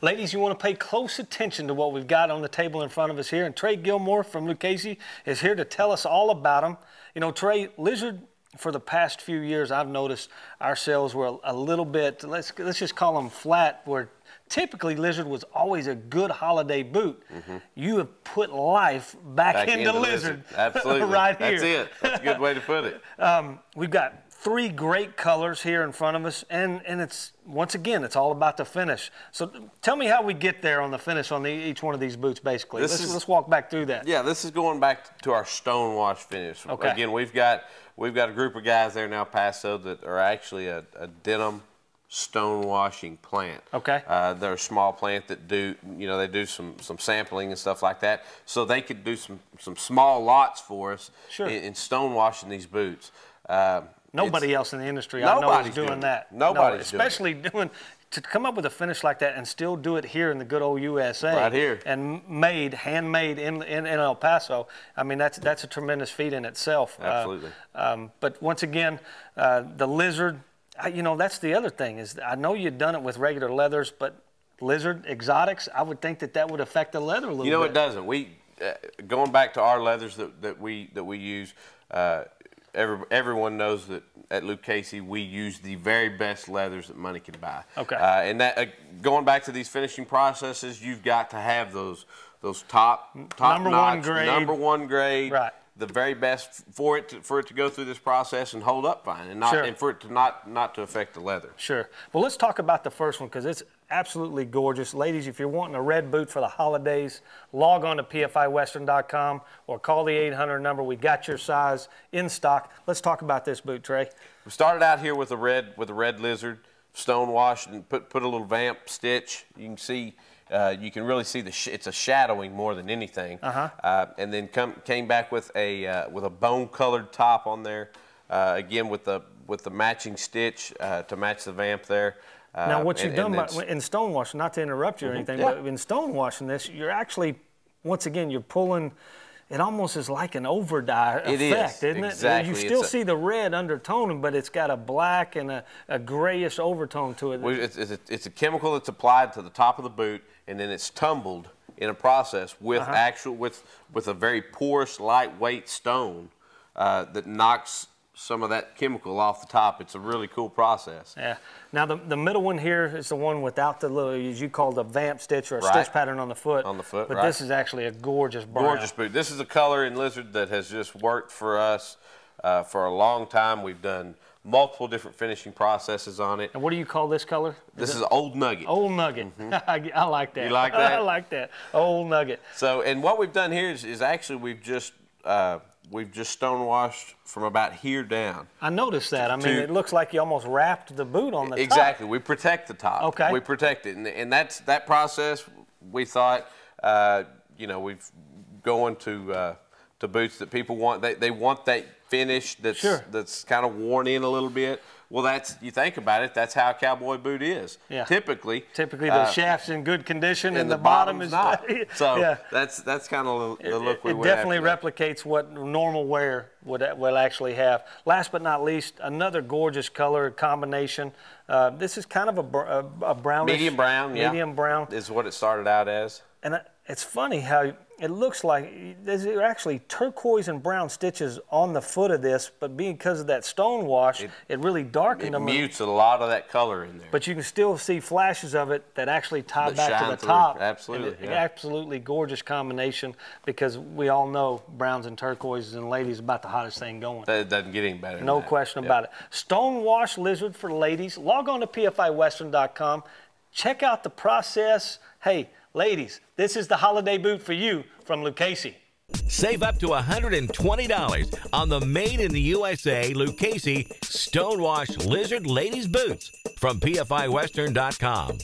Ladies, you want to pay close attention to what we've got on the table in front of us here. And Trey Gilmore from Lucchese is here to tell us all about them. You know, Trey, Lizard, for the past few years, I've noticed our sales were a little bit, let's just call them flat, where typically Lizard was always a good holiday boot. You have put life back into Lizard. Absolutely. Right here. That's it. That's a good way to put it. We've got 3 great colors here in front of us, and it's, once again, it's all about the finish. So tell me how we get there on the finish on each one of these boots, basically. Let's walk back through that. Yeah, this is going back to our Stonewashed finish. Okay. Again, we've got a group of guys there now, Paso, that are actually a denim stonewashing plant. Okay. They're a small plant that do, they do some sampling and stuff like that. So they could do some small lots for us in stonewashing these boots. Nobody else in the industry I know is doing that. Nobody's especially doing to come up with a finish like that and still do it here in the good old USA. Right here. And handmade in El Paso. I mean, that's a tremendous feat in itself. Absolutely. But once again, the Lizard, that's the other thing is I know you've done it with regular leathers, but Lizard exotics, I would think that would affect the leather a little bit. It doesn't. We going back to our leathers that we use. Everyone knows that at Lucchese we use the very best leathers that money can buy. Okay. And that going back to these finishing processes, you've got to have those top number notch, number one grade, right? The very best for it to go through this process and hold up fine, and and for it to not to affect the leather. Sure. Well, let's talk about the first one because it's absolutely gorgeous. Ladies, if you're wanting a red boot for the holidays, log on to pfiwestern.com or call the 800 number. We got your size in stock. Let's talk about this boot, Trey. We started out here with a red Lizard, stonewashed, and put a little vamp stitch. You can see. You can really see it's a shadowing more than anything. And then came back with a bone-colored top on there, again with the matching stitch to match the vamp there. Now, what you've done in stonewashing, not to interrupt you or anything, but in stonewashing this, you're actually, once again, you're pulling. It almost is like an overdye effect, isn't it? Exactly. You still see the red undertone, but it's got a black and a grayish overtone to it. It's a chemical that's applied to the top of the boot, and then it's tumbled in a process with with a very porous, lightweight stone that knocks some of that chemical off the top. It's a really cool process. Yeah. Now the middle one here is the one without the little, as you call the vamp stitch or a stitch pattern on the foot. On the foot, but this is actually a gorgeous brown. Gorgeous boot. This is a color in Lizard that has just worked for us for a long time. We've done multiple different finishing processes on it. And what do you call this color? This is Old Nugget. Old Nugget. I like that. You like that? I like that. Old Nugget. So, and what we've done here is actually we've just stonewashed from about here down. I noticed that. I mean, it looks like you almost wrapped the boot on the top. Exactly. We protect the top. Okay. We protect it, and that process. We thought, we've going to boots that people want. They want that finish that's kind of worn in a little bit. Well, you think about it, that's how a cowboy boot is. Yeah. Typically the shaft's in good condition and the bottom is not. So that's kind of the look we went after. It definitely replicates what normal wear will actually have. Last but not least, another gorgeous color combination. This is kind of a brownish. Medium brown, Medium brown. Is what it started out as. And it's funny how it looks like there's actually turquoise and brown stitches on the foot of this, but because of that stonewash, it really darkened them. It mutes a lot of that color in there. But you can still see flashes of it that actually tie back to the top. Absolutely. Absolutely gorgeous combination because we all know browns and turquoises and ladies about the hottest thing going. It doesn't get any better. No question about it. Stonewashed Lizard for ladies. Log on to pfiwestern.com. Check out the process. Hey, ladies, this is the holiday boot for you from Lucchese. Save up to $120 on the made in the USA Lucchese Stonewashed Lizard Ladies Boots from pfiwestern.com.